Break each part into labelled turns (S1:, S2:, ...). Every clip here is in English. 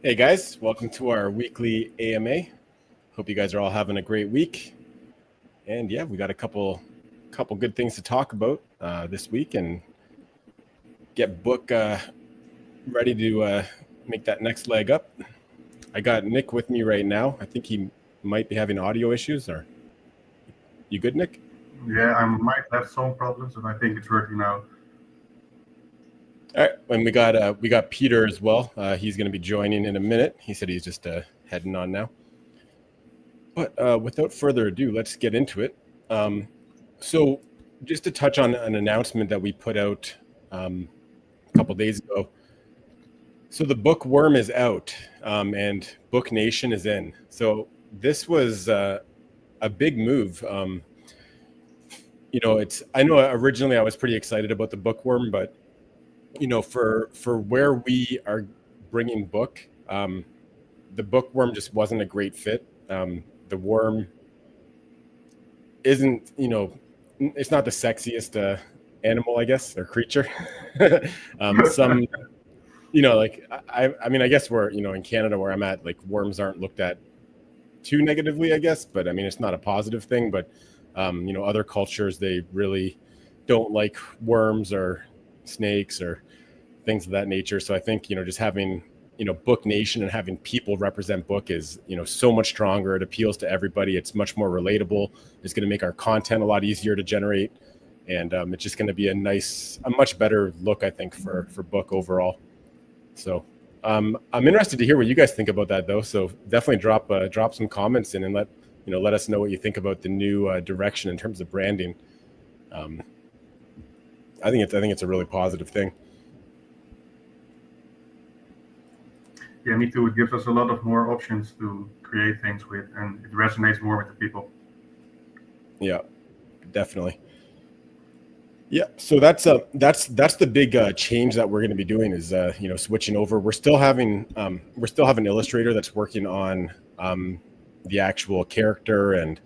S1: Hey guys, welcome to our weekly AMA. Hope you guys are all having a great week. And yeah, we got a couple good things to talk about this week and get book ready to make that next leg up. I got Nick with me right now. I think he might be having audio issues. Or you good, Nick?
S2: Yeah, I might have some problems, but I think it's working now.
S1: All right, and we got Peter as well. He's going to be joining in a minute. He said he's just heading on now. But without further ado, let's get into it. So just to touch on an announcement that we put out a couple days ago. So the bookworm is out and Book Nation is in. So this was a big move. I know originally I was pretty excited about the bookworm, but for where we are bringing book, the bookworm just wasn't a great fit. The worm isn't, it's not the sexiest animal, I guess, or creature. Some, I mean, I guess we're, in Canada where I'm at, like worms aren't looked at too negatively, I guess, but I mean, it's not a positive thing, but, other cultures, they really don't like worms or snakes or things of that nature. So I think, just having, Book Nation and having people represent book is, so much stronger. It appeals to everybody. It's much more relatable. It's going to make our content a lot easier to generate. And it's just going to be a much better look, I think, for book overall. So I'm interested to hear what you guys think about that, though. So definitely drop some comments in and let us know what you think about the new direction in terms of branding. I think it's a really positive thing.
S2: Yeah, me too. It gives us a lot of more options to create things with, and it resonates more with the people.
S1: Yeah, definitely. Yeah, so that's the big change that we're going to be doing is switching over. We're still having an illustrator that's working on the actual character and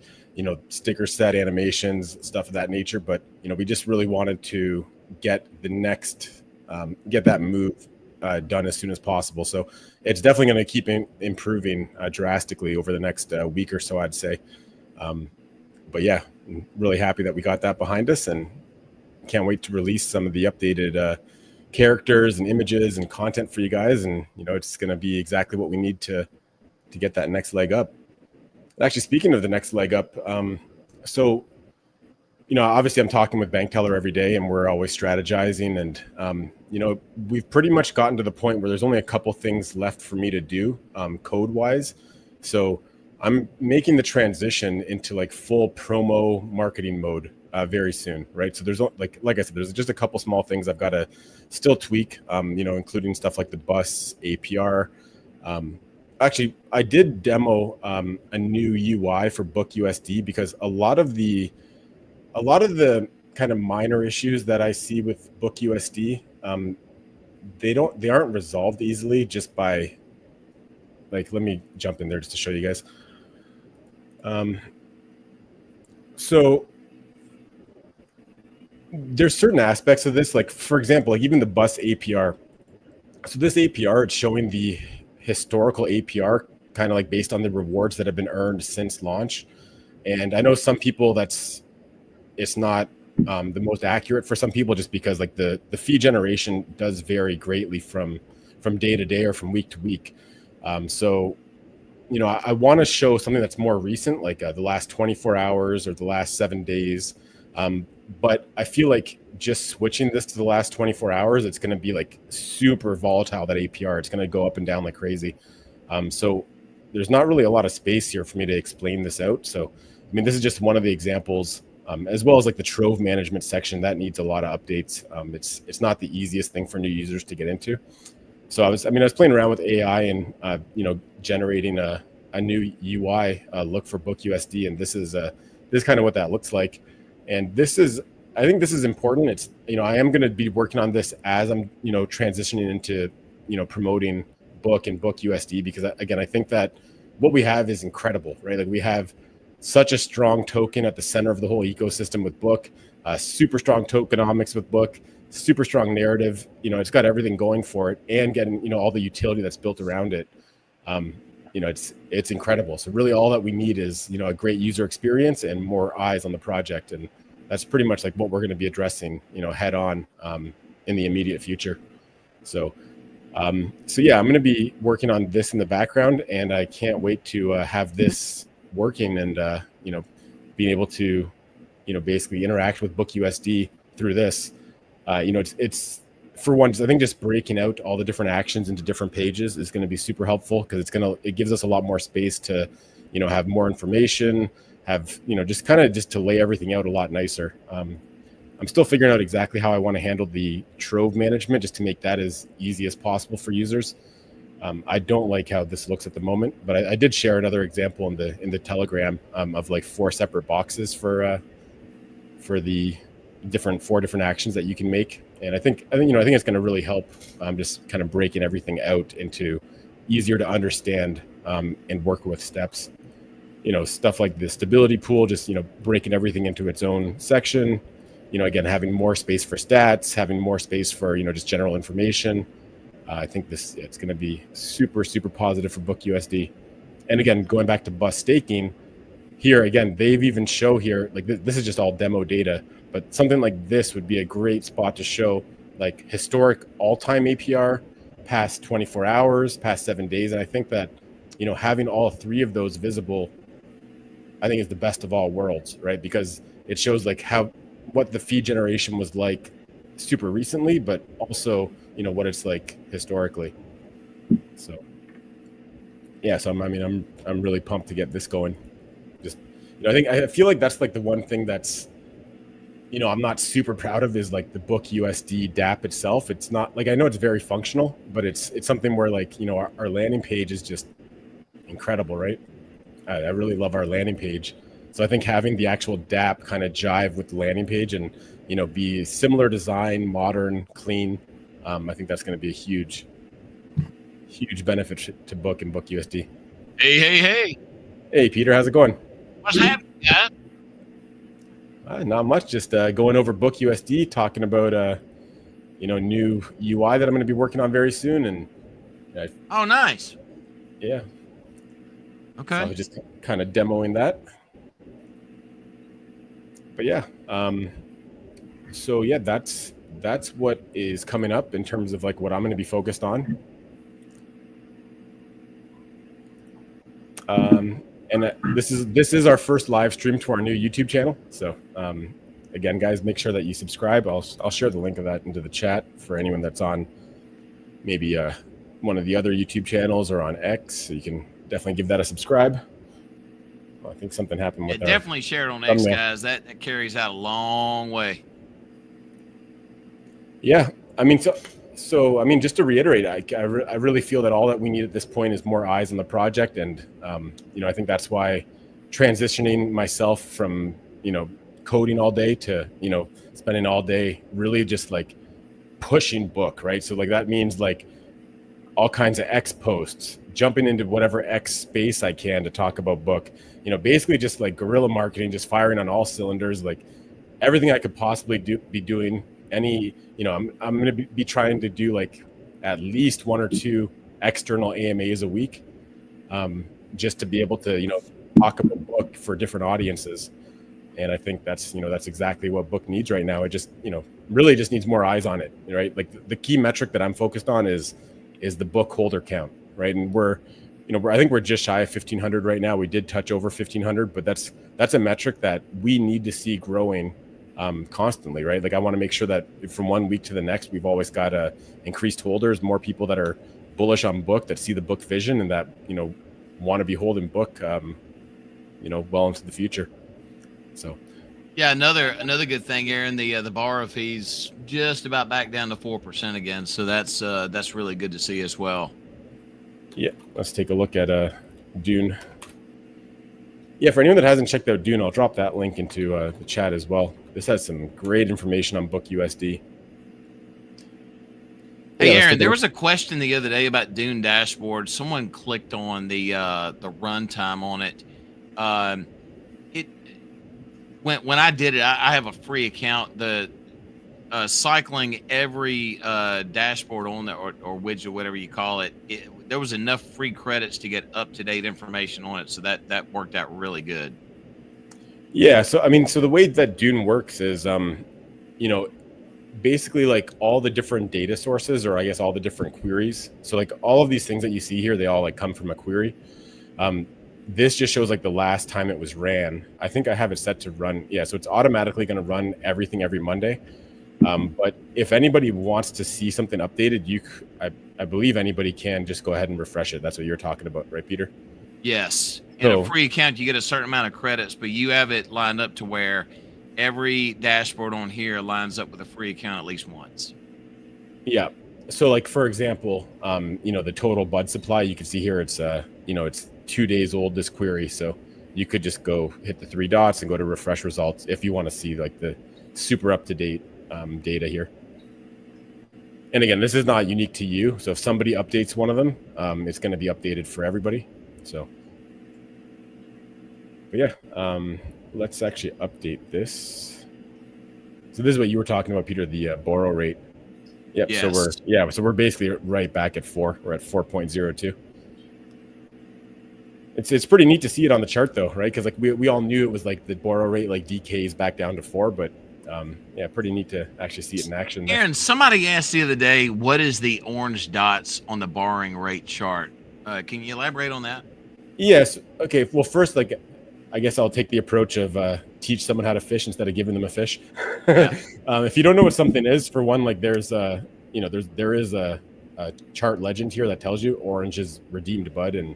S1: sticker set animations, stuff of that nature. But we just really wanted to get that move done as soon as possible. So it's definitely going to keep improving drastically over the next week or so, I'd say. But yeah, I'm really happy that we got that behind us and can't wait to release some of the updated characters and images and content for you guys. And, it's going to be exactly what we need to get that next leg up. Actually, speaking of the next leg up, obviously I'm talking with Bank Teller every day and we're always strategizing. And, we've pretty much gotten to the point where there's only a couple things left for me to do code wise. So I'm making the transition into like full promo marketing mode very soon, right? So there's like I said, there's just a couple small things I've got to still tweak, including stuff like the bus APR. Actually, I did demo a new UI for BookUSD because a lot of the kind of minor issues that I see with BookUSD, they aren't resolved easily just by let me jump in there just to show you guys. So there's certain aspects of this, like for example, like even the bus APR. So this APR, it's showing the historical APR kind of like based on the rewards that have been earned since launch. And I know some people it's not the most accurate for some people just because like the fee generation does vary greatly from day to day or from week to week. So I want to show something that's more recent, like the last 24 hours or the last 7 days. But I feel like just switching this to the last 24 hours, it's going to be like super volatile, that APR. It's going to go up and down like crazy. So there's not really a lot of space here for me to explain this out. So, I mean, this is just one of the examples, as well as like the Trove management section that needs a lot of updates. It's not the easiest thing for new users to get into. So I was playing around with AI and, generating a new UI look for BookUSD. And this is kind of what that looks like. And I think this is important. It's, I am going to be working on this as I'm, transitioning into, promoting book and BookUSD, because again, I think that what we have is incredible, right? Like we have such a strong token at the center of the whole ecosystem with book, super strong tokenomics with book, super strong narrative. It's got everything going for it and getting, all the utility that's built around it. It's incredible. So really all that we need is, a great user experience and more eyes on the project. And that's pretty much like what we're going to be addressing, head on in the immediate future. So yeah, I'm going to be working on this in the background, and I can't wait to have this working and, being able to, basically interact with BookUSD through this. It's for one, I think just breaking out all the different actions into different pages is going to be super helpful, because it gives us a lot more space to, have more information, have, just to lay everything out a lot nicer. I'm still figuring out exactly how I want to handle the Trove management, just to make that as easy as possible for users. I don't like how this looks at the moment, but I did share another example in the Telegram of like 4 separate boxes for the four different actions that you can make. And I think it's going to really help just kind of breaking everything out into easier to understand and work with steps. Stuff like the stability pool, just, breaking everything into its own section. Again, having more space for stats, having more space for, just general information. I think it's going to be super, super positive for BookUSD. And again, going back to bus staking, here again, they've even show here, like this is just all demo data, but something like this would be a great spot to show like historic all-time APR, past 24 hours, past 7 days. And I think that, having all 3 of those visible, I think is the best of all worlds, right? Because it shows like what the feed generation was like super recently, but also, what it's like historically. So yeah, so I'm really pumped to get this going. Just, I feel like that's like the one thing that's, I'm not super proud of is like the BookUSD DApp itself. It's not like, I know it's very functional, but it's something where like, our landing page is just incredible, right? I really love our landing page. So I think having the actual DApp kind of jive with the landing page and, be similar design, modern, clean. I think that's going to be a huge benefit to Book and BookUSD.
S3: Hey.
S1: Hey, Peter, how's it going?
S3: What's happening, guys?
S1: Not much. Just going over BookUSD, talking about new UI that I'm going to be working on very soon. And
S3: oh, nice.
S1: Yeah.
S3: Okay.
S1: So just kind of demoing that. But yeah, so yeah, that's what is coming up in terms of like what I'm going to be focused on. And this is our first live stream to our new YouTube channel. So again, guys, make sure that you subscribe. I'll share the link of that into the chat for anyone that's on maybe one of the other YouTube channels or on X. So you can definitely give that a subscribe. Well, I think something happened with that.
S3: Definitely share it on X, guys. That carries out a long way.
S1: Yeah, just to reiterate, I really feel that all that we need at this point is more eyes on the project. And, I think that's why transitioning myself from, coding all day to, spending all day really just like pushing Book, right? So like that means like all kinds of X posts, jumping into whatever X space I can to talk about Book, basically just like guerrilla marketing, just firing on all cylinders, like everything I could possibly be doing. I'm going to be trying to do like at least 1 or 2 external AMAs a week, just to be able to, talk about Book for different audiences. And I think that's exactly what Book needs right now. It just, really just needs more eyes on it, right? Like the key metric that I'm focused on is the book holder count, right? And I think we're just shy of 1,500 right now. We did touch over 1,500, but that's a metric that we need to see growing constantly, right? Like I want to make sure that from one week to the next, we've always got increased holders, more people that are bullish on Book, that see the Book vision and that, want to be holding Book, well into the future. So.
S3: Yeah, another good thing, Aaron. The borrow fees just about back down to 4% again, so that's really good to see as well.
S1: Yeah, let's take a look at Dune. Yeah, for anyone that hasn't checked out Dune, I'll drop that link into the chat as well. This has some great information on BookUSD.
S3: Hey, Aaron, there was a question the other day about Dune dashboard. Someone clicked on the runtime on it. When I did it, I have a free account. cycling every dashboard on there, or widget, whatever you call it, there was enough free credits to get up-to-date information on it, so that worked out really good.
S1: Yeah, so I mean, so the way that Dune works is, basically like all the different data sources, or I guess all the different queries. So like all of these things that you see here, they all like come from a query. This just shows like the last time it was ran. I think I have it set to run. Yeah, so it's automatically going to run everything every Monday. But if anybody wants to see something updated, I believe anybody can just go ahead and refresh it. That's what you're talking about, right, Peter?
S3: Yes. In a free account, you get a certain amount of credits, but you have it lined up to where every dashboard on here lines up with a free account at least once.
S1: Yeah. So like, for example, the total bud supply, you can see here, it's, it's 2 days old, this query. So you could just go hit the 3 dots and go to refresh results if you want to see like the super up-to-date data here. And again, this is not unique to you. So if somebody updates one of them, it's going to be updated for everybody. So, but yeah, let's actually update this. So this is what you were talking about, Peter, the borrow rate. Yep. Yes. So we're basically right back at 4. We're at 4.02. It's pretty neat to see it on the chart though, right? Because like we all knew it was like the borrow rate like decays back down to 4, but pretty neat to actually see it in action there.
S3: Aaron, somebody asked the other day, what is the orange dots on the borrowing rate chart? Can you elaborate on that?
S1: Yes. Okay. Well, first, like, I guess I'll take the approach of teach someone how to fish instead of giving them a fish. Yeah. If you don't know what something is, for one, like there is a chart legend here that tells you orange is redeemed bud, and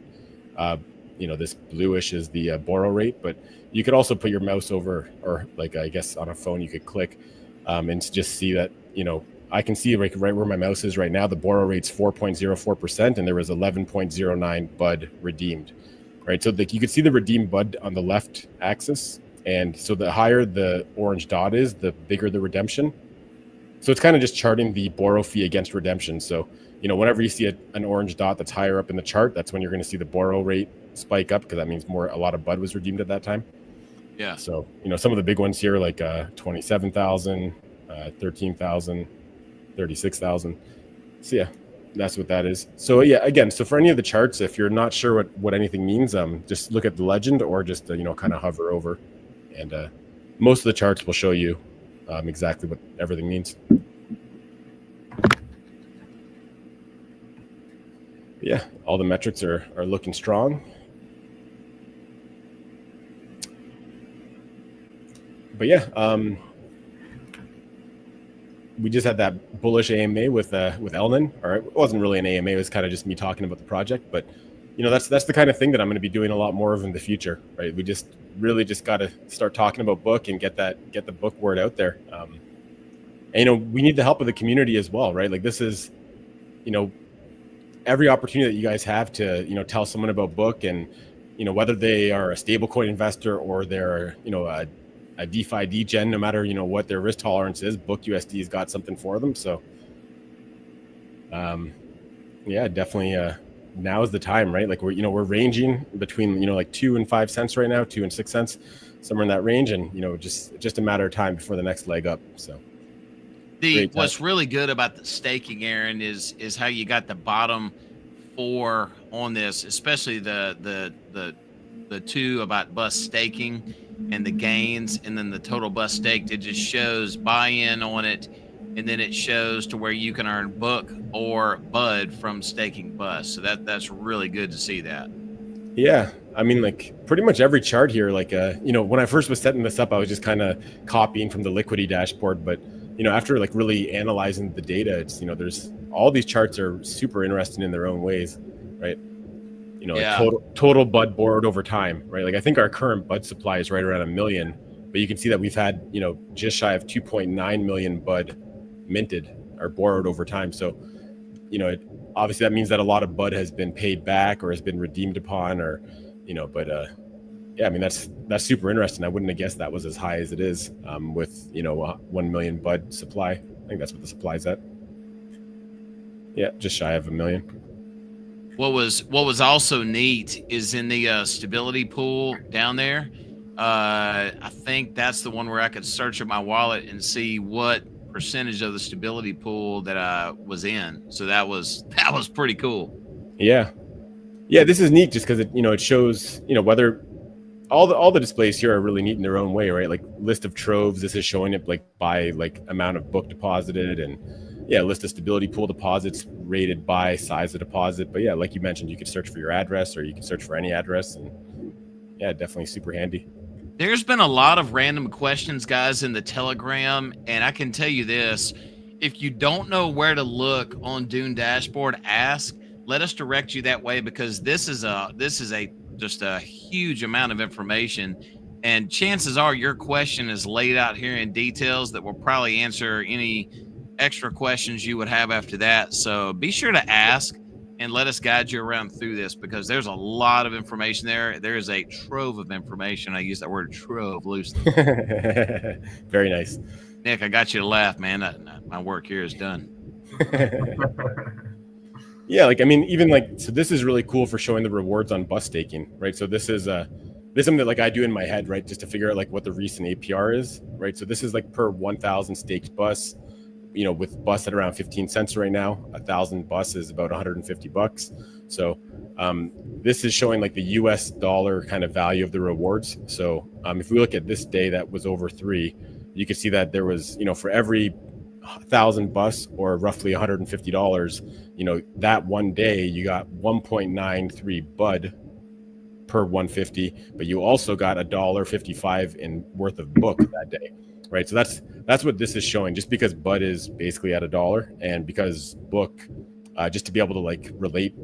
S1: this bluish is the borrow rate. But you could also put your mouse over, or like I guess on a phone you could click and just see that I can see right where my mouse is right now. The borrow rate's 4.04%, and there was 11.09 bud redeemed. Right, so you could see the redeemed bud on the left axis, and so the higher the orange dot is, the bigger the redemption. So it's kind of just charting the borrow fee against redemption. So whenever you see an orange dot that's higher up in the chart, that's when you're going to see the borrow rate spike up, because that means a lot of bud was redeemed at that time.
S3: Yeah.
S1: So some of the big ones here, like 27,000, 13,000, 36,000. So yeah. That's what that is. So yeah, again, so for any of the charts, if you're not sure what anything means, just look at the legend, or just kind of hover over, and most of the charts will show you exactly what everything means. Yeah, all the metrics are looking strong. But yeah, we just had that bullish AMA with Elnan. Or it wasn't really an AMA; it was kind of just me talking about the project. But that's the kind of thing that I'm going to be doing a lot more of in the future, right? We just really got to start talking about book and get the book word out there. And we need the help of the community as well, right? Like this is, every opportunity that you guys have to tell someone about book, and whether they are a stablecoin investor or they're a DeFi degen, no matter what their risk tolerance is, BookUSD has got something for them. So definitely now is the time, right? Like we're ranging between like 2 and 5 cents right now, 2 and 6 cents, somewhere in that range, and just a matter of time before the next leg up. So
S3: what's really good about the staking, Aaron, is how you got the bottom 4 on this, especially the 2 about bus staking and the gains, and then the total bus staked. It just shows buy-in on it, and then it shows to where you can earn book or bud from staking bus. So that's really good to see that.
S1: Yeah, I mean, like pretty much every chart here, like when I first was setting this up, I was just kind of copying from the Liquidity dashboard, but after like really analyzing the data, it's there's all these charts are super interesting in their own ways, right? Like total bud borrowed over time, right? Like I think our current bud supply is right around 1 million, but you can see that we've had, just shy of 2.9 million bud minted or borrowed over time. So, obviously that means that a lot of bud has been paid back or has been redeemed upon, or, I mean, that's super interesting. I wouldn't have guessed that was as high as it is with, 1 million bud supply. I think that's what the supply's at. Yeah, just shy of 1 million.
S3: What was also neat is in the stability pool down there. I think that's the one where I could search at my wallet and see what percentage of the stability pool that I was in. So that was pretty cool.
S1: Yeah. This is neat just because it shows whether all the displays here are really neat in their own way, right? Like list of troves. This is showing it like by like amount of book deposited, and list of stability pool deposits rated by size of deposit. But like you mentioned, you could search for your address, or you can search for any address, and definitely super handy.
S3: There's been a lot of random questions, guys, in the Telegram, and I can tell you this: if you don't know where to look on Dune dashboard, ask. Let us direct you that way, because this is just a huge amount of information, and chances are your question is laid out here in details that will probably answer any extra questions you would have after that. So be sure to ask and let us guide you around through this, because there's a lot of information there. There is a trove of information. I use that word trove loosely.
S1: Very nice.
S3: Nick, I got you to laugh, man. My work here is done.
S1: So this is really cool for showing the rewards on bus staking, right? So this is something that like I do in my head, right? Just to figure out like what the recent APR is, right? So this is like per 1,000 staked bus, with bus at around 15 cents right now. 1,000 bus is about $150. So this is showing like the US dollar kind of value of the rewards. So if we look at this day that was over 3, you can see that there was, for every 1,000 bus, or roughly $150, that one day you got 1.93 bud per 150, but you also got $1.55 in worth of book that day, right? So that's what this is showing, just because bud is basically at $1, and because book, just to be able to like relate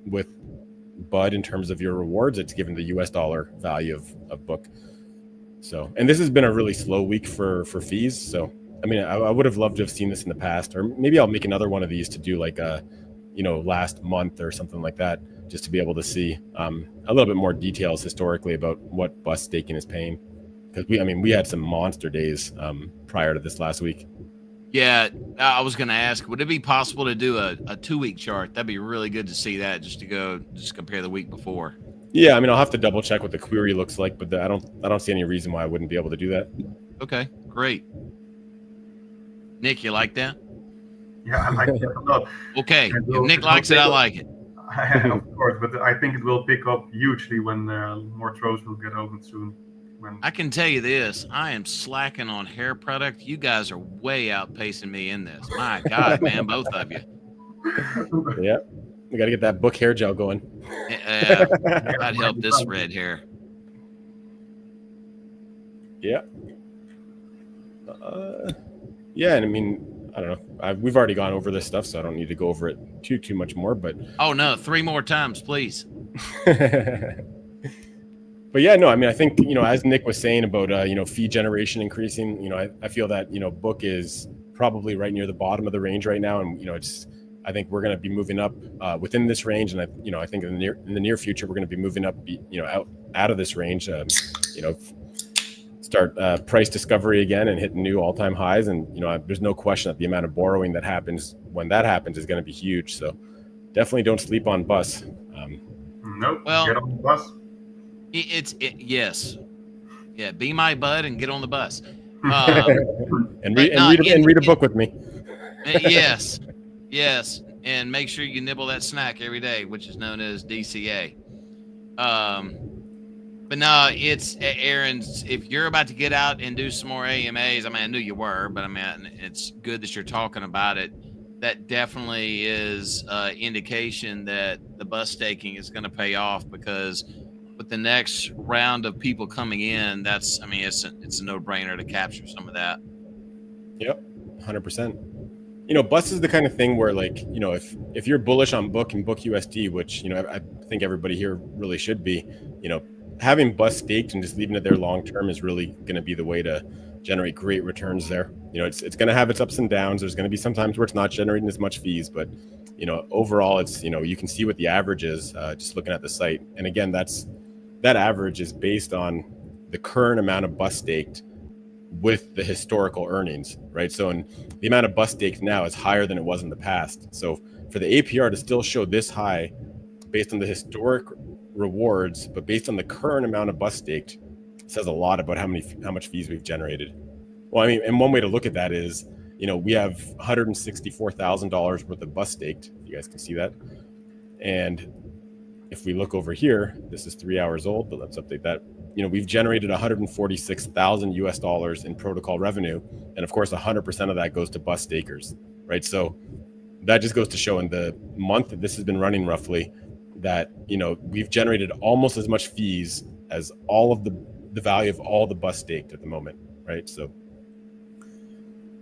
S1: with bud in terms of your rewards, it's given the US dollar value of book. So, and this has been a really slow week for fees. So I would have loved to have seen this in the past, or maybe I'll make another one of these to do like last month or something like that, just to be able to see a little bit more details historically about what bus staking is paying. Because we had some monster days prior to this last week.
S3: Yeah, I was going to ask, would it be possible to do a 2-week chart? That'd be really good to see that, just compare the week before.
S1: Yeah, I'll have to double check what the query looks like, but I don't see any reason why I wouldn't be able to do that.
S3: Okay, great. Nick, you like that?
S2: Yeah, I like it a lot.
S3: Okay, if Nick likes it, I like it.
S2: Of course, but I think it will pick up hugely when more Troves will get open soon.
S3: I can tell you this: I am slacking on hair product. You guys are way outpacing me in this. My God, man, both of you.
S1: Yeah, we got to get that book hair gel going.
S3: I'd help this red hair.
S1: Yeah. And I don't know. We've already gone over this stuff, so I don't need to go over it too much more. But
S3: oh no, 3 more times, please.
S1: But I think as Nick was saying about fee generation increasing, I feel that book is probably right near the bottom of the range right now, and I think we're going to be moving up within this range, and I think in the near future we're going to be moving up out of this range. Start price discovery again and hit new all-time highs, and there's no question that the amount of borrowing that happens when that happens is going to be huge. So definitely don't sleep on bus.
S2: Nope. Well, get on the bus.
S3: Yes, yeah. Be my bud and get on the bus.
S1: And read a book with me.
S3: Yes, and make sure you nibble that snack every day, which is known as DCA. But no, it's Aaron's. If you're about to get out and do some more AMAs, I knew you were, but it's good that you're talking about it. That definitely is indication that the bus staking is going to pay off, because with the next round of people coming in, it's a no-brainer to capture some of that.
S1: Yep, 100%. Bus is the kind of thing where, like, if you're bullish on book and BookUSD, which I think everybody here really should be, having bus staked and just leaving it there long term is really going to be the way to generate great returns there. It's going to have its ups and downs. There's going to be some times where it's not generating as much fees, but overall it's you can see what the average is just looking at the site. And again, that average is based on the current amount of bus staked with the historical earnings, right? So, and the amount of bus staked now is higher than it was in the past. So for the APR to still show this high based on the historic rewards, but based on the current amount of bus staked, says a lot about how much fees we've generated. Well, and one way to look at that is, we have $164,000 worth of bus staked. You guys can see that. And if we look over here, this is 3 hours old, but let's update that. We've generated $146,000 in protocol revenue. And of course, 100% of that goes to bus stakers, right? So that just goes to show in the month that this has been running roughly that, we've generated almost as much fees as all of the value of all the bus staked at the moment, right? So,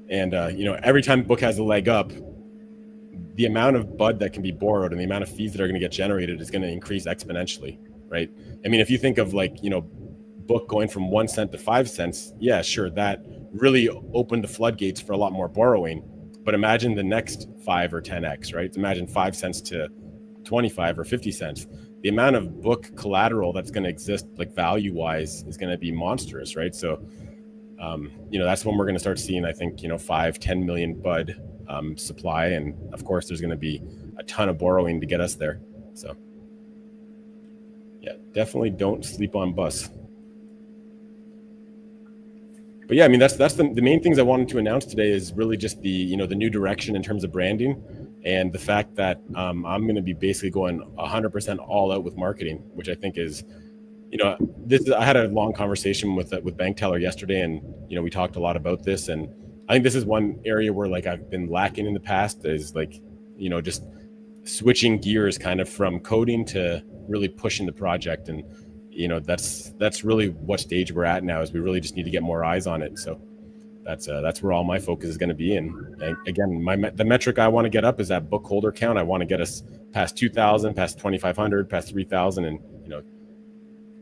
S1: and, every time book has a leg up, the amount of BUD that can be borrowed and the amount of fees that are going to get generated is going to increase exponentially, right? I mean, if you think of book going from 1 cent to 5 cents, yeah, sure, that really opened the floodgates for a lot more borrowing. But imagine the next 5 or 10x, right? Imagine 5 cents to 25 or 50 cents. The amount of book collateral that's going to exist, value-wise, is going to be monstrous, right? So, that's when we're going to start seeing, I think, 5-10 million BUD supply, and of course, there's going to be a ton of borrowing to get us there. So, yeah, definitely don't sleep on bus. But yeah, I mean, that's the main things I wanted to announce today is really just the new direction in terms of branding, and the fact that I'm going to be basically going 100% all out with marketing, which I think is, I had a long conversation with Bank Teller yesterday, and we talked a lot about this, and I think this is one area where I've been lacking in the past is just switching gears kind of from coding to really pushing the project, and that's really what stage we're at now is we really just need to get more eyes on it. So that's where all my focus is going to be. And again, the metric I want to get up is that book holder count. I want to get us past 2,000, past 2,500, past 3,000, and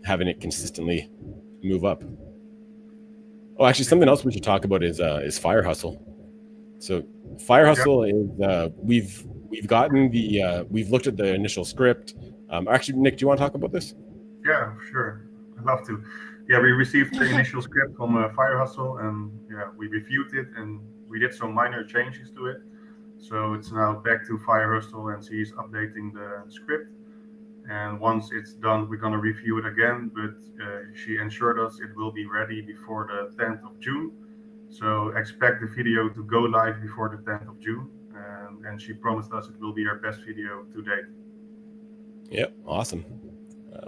S1: having it consistently move up. Oh, actually, something else we should talk about is Fire Hustle. So Fire Hustle is we've gotten we've looked at the initial script. Actually, Nick, do you want to talk about this?
S2: Yeah, sure. I'd love to. Yeah, we received the initial script from Fire Hustle, and we reviewed it, and we did some minor changes to it. So it's now back to Fire Hustle, and she's updating the script. And once it's done, we're going to review it again, but she assured us it will be ready before the 10th of June. So expect the video to go live before the 10th of June. And she promised us it will be our best video to date.
S1: Yep, awesome.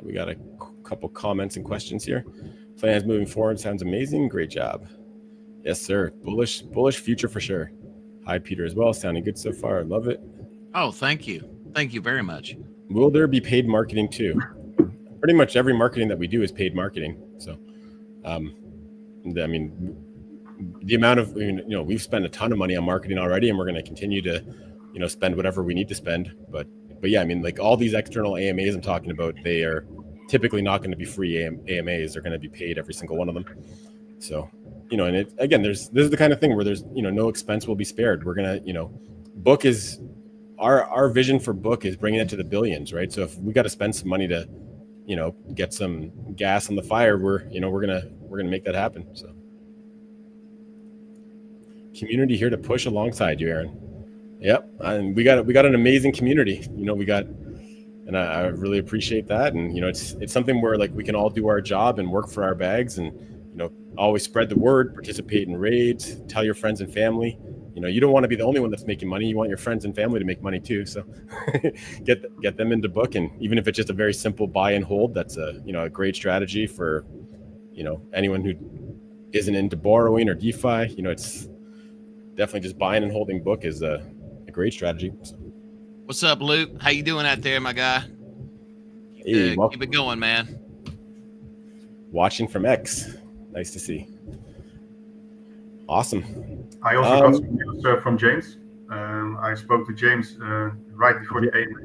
S1: We got a couple comments and questions here. Plans moving forward sounds amazing. Great job. Yes, sir. Bullish future for sure. Hi, Peter, as well. Sounding good so far. I love it.
S3: Oh, thank you. Thank you very much.
S1: Will there be paid marketing too? Pretty much every marketing that we do is paid marketing. So, I mean, the amount of, we've spent a ton of money on marketing already, and we're going to continue to, spend whatever we need to spend. But yeah, I mean, all these external AMAs I'm talking about, they are typically not going to be free AMAs. They're going to be paid, every single one of them. So, and this is the kind of thing where there's, no expense will be spared. We're going to, book is, our vision for book is bringing it to the billions, right? So if we got to spend some money to, get some gas on the fire, we're gonna make that happen. So, community here to push alongside you, Aaron. Yep, and we got an amazing community. And I really appreciate that. And it's something where we can all do our job and work for our bags, and always spread the word, participate in raids, tell your friends and family. You don't want to be the only one that's making money. You want your friends and family to make money too. So get them into book. And even if it's just a very simple buy and hold, that's a great strategy for, anyone who isn't into borrowing or DeFi. It's definitely just buying and holding book is a great strategy. So.
S3: What's up, Luke? How you doing out there, my guy?
S1: Hey,
S3: keep it going, man.
S1: Watching from X. Nice to see. Awesome.
S2: I also got some news from James. I spoke to James right before the AMA.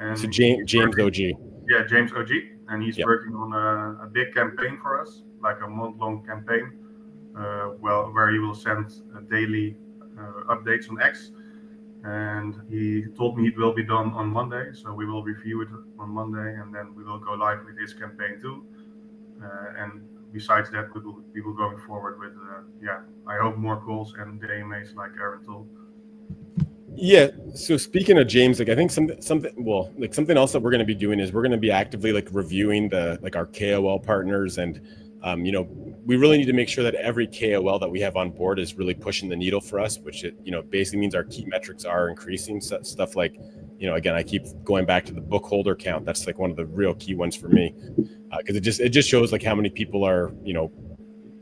S2: And
S1: so James OG.
S2: Yeah, James OG. And he's working on a big campaign for us, like a month-long campaign, where he will send daily updates on X. And he told me it will be done on Monday. So we will review it on Monday, and then we will go live with his campaign too. And besides that, we will going forward with, I hope more calls and the AMAs like Aaron told.
S1: Yeah. So speaking of James, I think something else that we're going to be doing is we're going to be actively reviewing our KOL partners and You know, we really need to make sure that every KOL that we have on board is really pushing the needle for us, which it, you know, basically means our key metrics are increasing. So stuff like, you know, again, I keep going back to the book holder count. That's like one of the real key ones for me, because it just shows like how many people are, you know,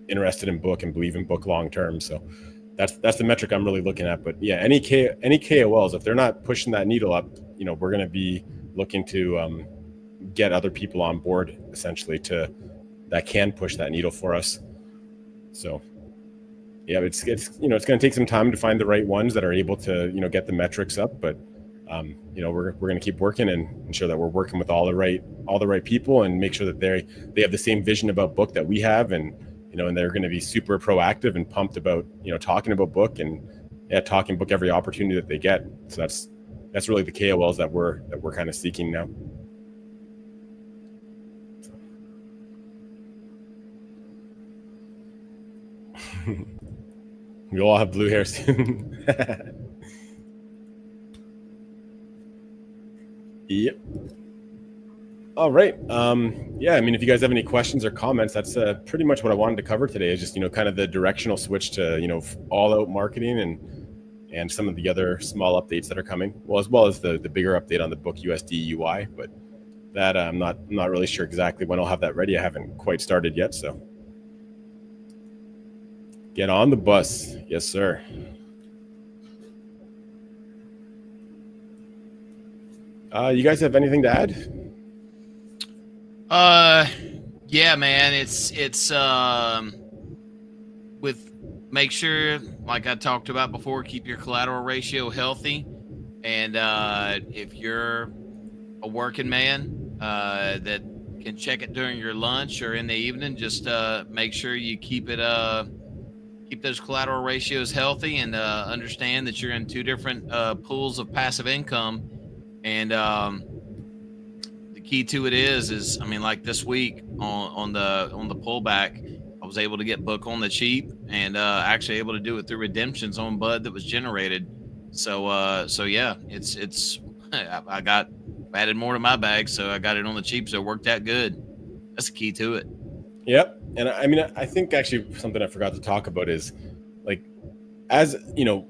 S1: interested in book and believe in book long term. So that's the metric I'm really looking at. But yeah, any KOLs, if they're not pushing that needle up, you know, we're going to be looking to get other people on board essentially that can push that needle for us. So yeah, it's you know, it's going to take some time to find the right ones that are able to, you know, get the metrics up, but you know, we're going to keep working and ensure that we're working with all the right people and make sure that they have the same vision about book that we have, and you know, and they're going to be super proactive and pumped about, you know, talking about book and talking book every opportunity that they get. So that's really the KOLs that we're kind of seeking now. We all have blue hair soon. Yep. All right. Yeah, I mean, if you guys have any questions or comments, that's pretty much what I wanted to cover today, is just, you know, kind of the directional switch to, you know, all out marketing and some of the other small updates that are coming, as well as the bigger update on the BookUSD UI. But that I'm not really sure exactly when I'll have that ready. I haven't quite started yet. So get on the bus. Yes, sir. You guys have anything to add?
S3: Yeah, man, it's with, make sure, like I talked about before, keep your collateral ratio healthy. And if you're a working man that can check it during your lunch or in the evening, just make sure you keep those collateral ratios healthy, and understand that you're in two different pools of passive income. And the key to it is, I mean, like this week on the pullback, I was able to get book on the cheap, and actually able to do it through redemptions on Bud that was generated. So yeah, it's I added more to my bag, so I got it on the cheap, so it worked out good. That's the key to it.
S1: Yep. And I mean, I think actually something I forgot to talk about is, like, as you know,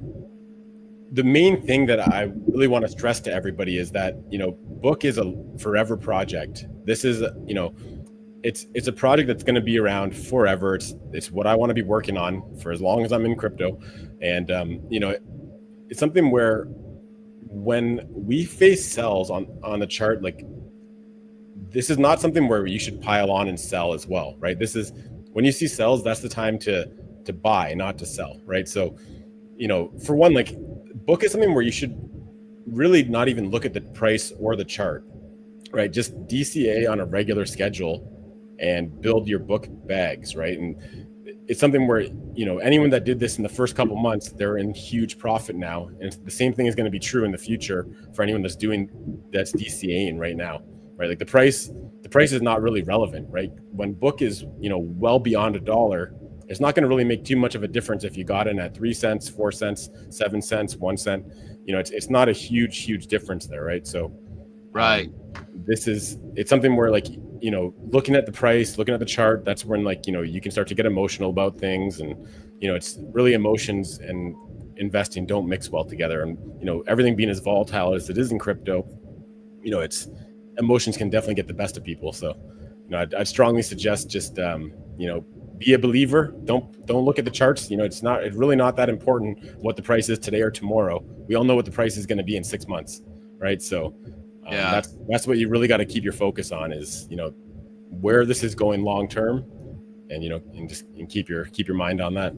S1: the main thing that I really want to stress to everybody is that, you know, book is a forever project. This is, you know, it's a project that's going to be around forever. It's what I want to be working on for as long as I'm in crypto. And, you know, it's something where when we face sells on the chart, like, this is not something where you should pile on and sell as well, right? This is, when you see sells, that's the time to buy, not to sell, right? So, you know, for one, like, book is something where you should really not even look at the price or the chart, right? Just DCA on a regular schedule and build your book bags, right? And it's something where, you know, anyone that did this in the first couple months, they're in huge profit now. And the same thing is going to be true in the future for anyone that's DCAing right now, right? Like, the price is not really relevant, right? When book is, you know, well beyond $1, it's not going to really make too much of a difference if you got in at 3 cents, 4 cents, 7 cents, 1 cent. You know, it's not a huge difference there, right? So,
S3: right.
S1: It's something where, like, you know, looking at the price, looking at the chart, that's when, like, you know, you can start to get emotional about things. And, you know, it's really, emotions and investing don't mix well together. And, you know, everything being as volatile as it is in crypto, you know, emotions can definitely get the best of people. So, you know, I'd strongly suggest just, you know, be a believer. Don't look at the charts. You know, it's really not that important what the price is today or tomorrow. We all know what the price is going to be in 6 months, right? So yeah, that's what you really got to keep your focus on, is, you know, where this is going long term, and, you know, and keep your mind on that.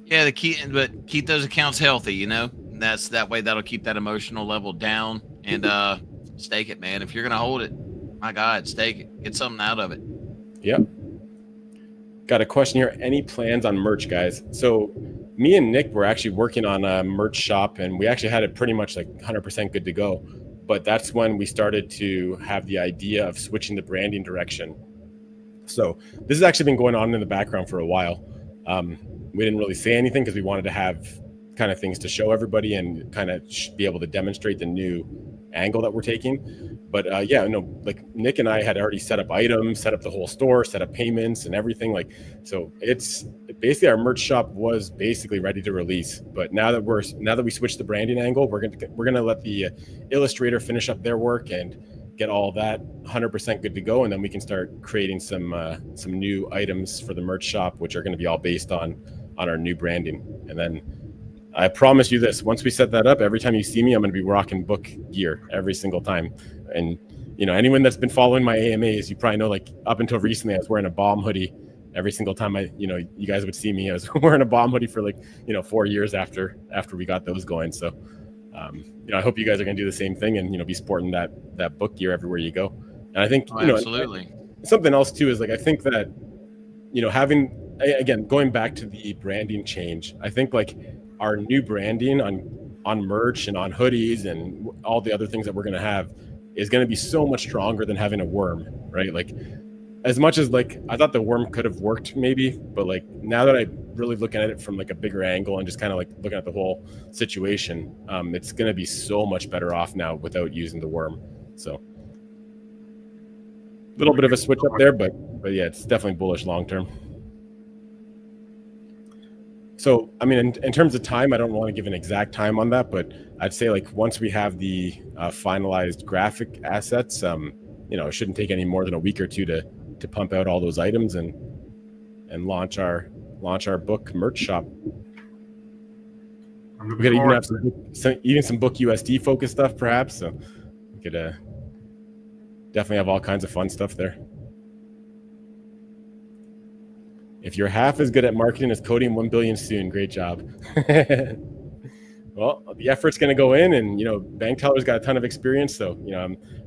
S3: Yeah, but keep those accounts healthy. You know, that way that'll keep that emotional level down, and stake it, man. If you're gonna hold it, my God, stake it. Get something out of it.
S1: Yep. Got a question here. Any plans on merch, guys? So me and Nick were actually working on a merch shop, and we actually had it pretty much like 100% good to go. But that's when we started to have the idea of switching the branding direction. So this has actually been going on in the background for a while. We didn't really say anything because we wanted to have kind of things to show everybody and kind of be able to demonstrate the new angle that we're taking. But like Nick and I had already set up items, set up the whole store, set up payments and everything. Like, so it's basically our merch shop was basically ready to release. But now that we switched the branding angle, we're gonna let the illustrator finish up their work and get all that 100% good to go, and then we can start creating some new items for the merch shop, which are going to be all based on our new branding. And then I promise you this, once we set that up, every time you see me, I'm going to be rocking book gear every single time. And, anyone that's been following my AMAs, you probably know, like, up until recently, I was wearing a bomb hoodie every single time you guys would see me. I was wearing a bomb hoodie for 4 years after we got those going. So, I hope you guys are going to do the same thing and, be sporting that book gear everywhere you go. And I think,
S3: absolutely.
S1: Something else too is, like, I think that, having, again, going back to the branding change, I think, like, our new branding on merch and on hoodies and all the other things that we're going to have is going to be so much stronger than having a worm, right? Like, as much as, like, I thought the worm could have worked maybe, but, like, now that I'm really looking at it from, like, a bigger angle and just kind of, like, looking at the whole situation, it's going to be so much better off now without using the worm. So a little bit of a switch up there, but yeah, it's definitely bullish long term. So, I mean, in terms of time, I don't want to give an exact time on that, but I'd say, like, once we have the finalized graphic assets, it shouldn't take any more than a week or two to pump out all those items and launch our book merch shop. We could even have some BookUSD focused stuff, perhaps. So we could definitely have all kinds of fun stuff there. If you're half as good at marketing as coding 1 billion soon, great job. Well, the effort's going to go in, and, Bank Teller's got a ton of experience. So,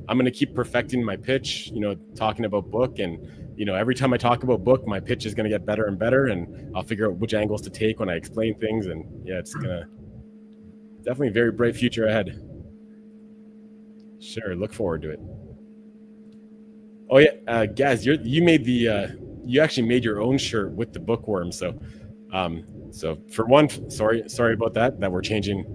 S1: I'm going to keep perfecting my pitch, talking about book. And, every time I talk about book, my pitch is going to get better and better. And I'll figure out which angles to take when I explain things. And yeah, it's going to definitely a very bright future ahead. Sure. Look forward to it. Oh yeah. Gaz, you actually made your own shirt with the bookworm. So, so for one, sorry about that we're changing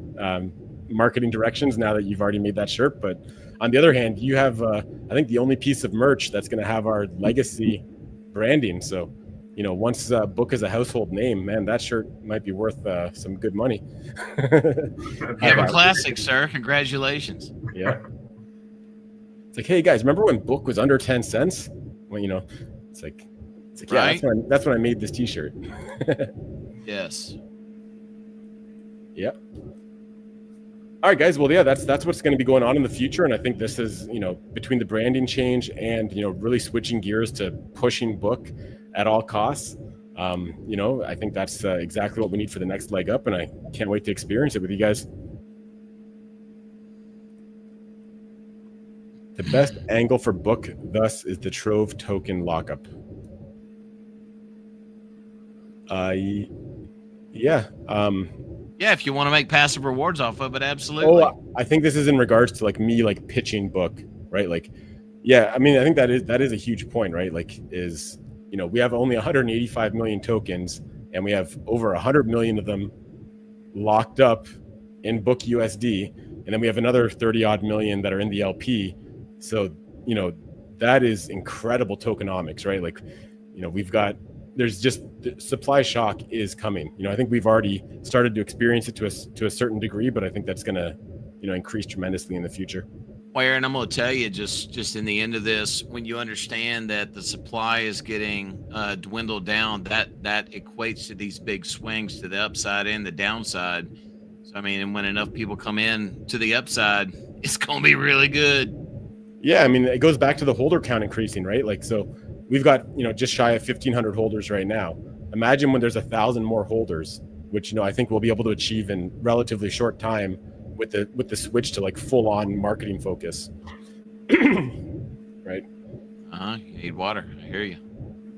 S1: marketing directions now that you've already made that shirt. But on the other hand, you have, I think, the only piece of merch that's going to have our legacy branding. So, once book is a household name, man, that shirt might be worth some good money.
S3: Yeah, classic, sir. Congratulations.
S1: Yeah. It's like, hey guys, remember when book was under 10 cents? Well, it's like, yeah, right? That's when I made this T-shirt.
S3: Yes.
S1: Yeah. All right, guys. Well, yeah, that's what's going to be going on in the future, and I think this is, between the branding change and really switching gears to pushing book at all costs. I think that's exactly what we need for the next leg up, and I can't wait to experience it with you guys. The best angle for book, thus, is the Trove token lockup. Yeah.
S3: Yeah, if you want to make passive rewards off of it, absolutely.
S1: Oh, I think this is in regards to, like, me, like, pitching book, right? Like, yeah, I mean, I think that is a huge point, right? Like, is, we have only 185 million tokens, and we have over 100 million of them locked up in BookUSD, and then we have another 30 odd million that are in the LP. So, that is incredible tokenomics, right? Like, there's just, the supply shock is coming. I think we've already started to experience it to a certain degree, but I think that's going to, increase tremendously in the future.
S3: Well, Aaron, I'm going to tell you, just in the end of this, when you understand that the supply is getting dwindled down, that equates to these big swings to the upside and the downside. So, I mean, and when enough people come in to the upside, it's going to be really good.
S1: Yeah, I mean, it goes back to the holder count increasing, right? Like, so we've got, just shy of 1,500 holders right now. Imagine when there's 1,000 more holders, which, I think we'll be able to achieve in relatively short time with the switch to, like, full on marketing focus. Right.
S3: You need water. I hear you.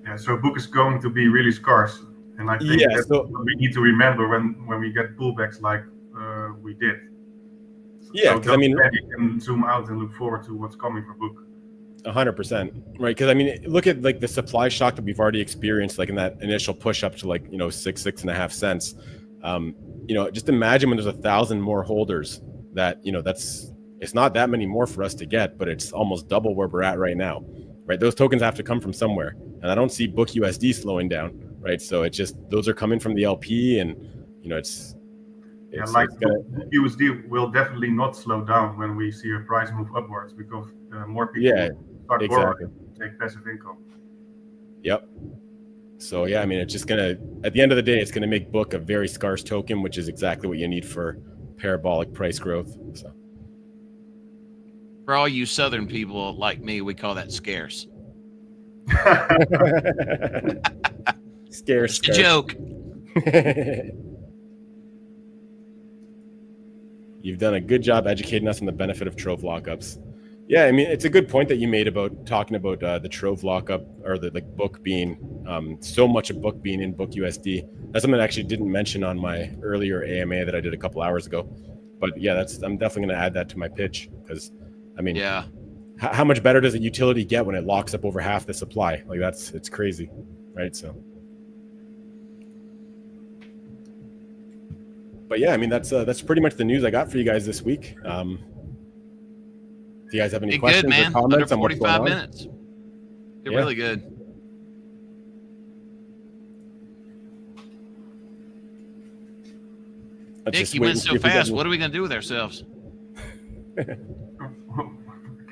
S2: Yeah. So book is going to be really scarce, and I think that's what we need to remember when we get pullbacks like we did.
S1: Yeah, because, I mean,
S2: you can zoom out and look forward to what's coming for book.
S1: 100%, right? Because, I mean, look at, like, the supply shock that we've already experienced, like, in that initial push up to, like, 6.5 cents. Just imagine when there's 1,000 more holders that, that's it's not that many more for us to get, but it's almost double where we're at right now, right? Those tokens have to come from somewhere, and I don't see BookUSD slowing down, right? So it just, those are coming from the LP, and it's
S2: BookUSD will definitely not slow down when we see a price move upwards, because more people start borrowing, take passive income.
S1: Yep. So yeah, I mean, it's just gonna, at the end of the day, it's gonna make Book a very scarce token, which is exactly what you need for parabolic price growth. So
S3: for all you Southern people like me, we call that scarce.
S1: Scarce.
S3: It's a joke.
S1: You've done a good job educating us on the benefit of Trove lockups. Yeah, I mean, it's a good point that you made about talking about the Trove lockup, or the Book being so much of Book being in BookUSD. That's something I actually didn't mention on my earlier AMA that I did a couple hours ago. But yeah, I'm definitely going to add that to my pitch, because I mean,
S3: yeah,
S1: how much better does a utility get when it locks up over half the supply? Like it's crazy, right? So. But yeah, I mean, that's pretty much the news I got for you guys this week. If you guys have any questions or comments
S3: under 45 minutes. You're really good. Nick, you went so fast. What are we going to do with ourselves?
S2: Can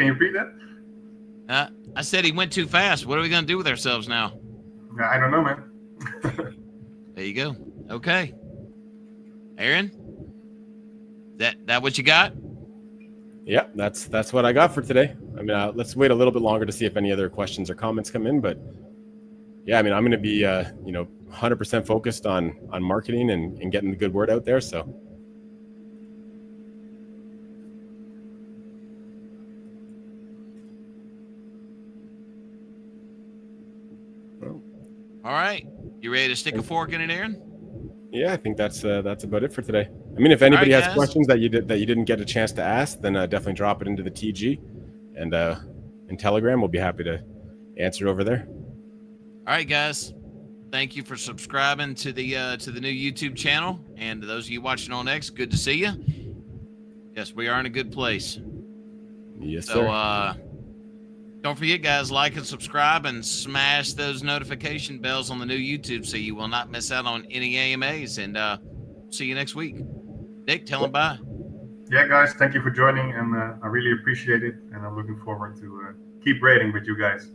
S2: you repeat that?
S3: I said he went too fast. What are we going to do with ourselves now?
S2: I don't know, man.
S3: There you go. Okay. Aaron, that what you got?
S1: Yeah, that's what I got for today. I mean, let's wait a little bit longer to see if any other questions or comments come in. But yeah, I mean, I'm going to be 100% focused on marketing and getting the good word out there. So.
S3: All right, you ready to stick a fork in it, Aaron?
S1: Yeah, I think that's about it for today. I mean, if anybody has questions that you didn't get a chance to ask, then definitely drop it into the TG, and in Telegram, we'll be happy to answer it over there.
S3: All right, guys, thank you for subscribing to the new YouTube channel, and to those of you watching on X, good to see you. Yes, we are in a good place.
S1: Yes,
S3: sir.
S1: So
S3: don't forget, guys, like and subscribe and smash those notification bells on the new YouTube so you will not miss out on any AMAs. And see you next week. Nick, tell them bye.
S2: Yeah, guys, thank you for joining, and I really appreciate it. And I'm looking forward to keep raiding with you guys.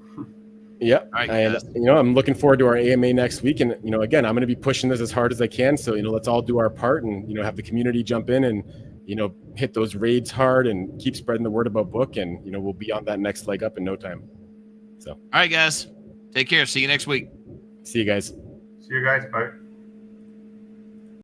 S1: Yeah,
S3: all right,
S1: and I'm looking forward to our AMA next week. And again, I'm going to be pushing this as hard as I can. So let's all do our part, and have the community jump in and hit those raids hard and keep spreading the word about Book, and we'll be on that next leg up in no time. So
S3: all right, guys, take care. See you next week.
S1: See you guys.
S2: See you guys. Bye.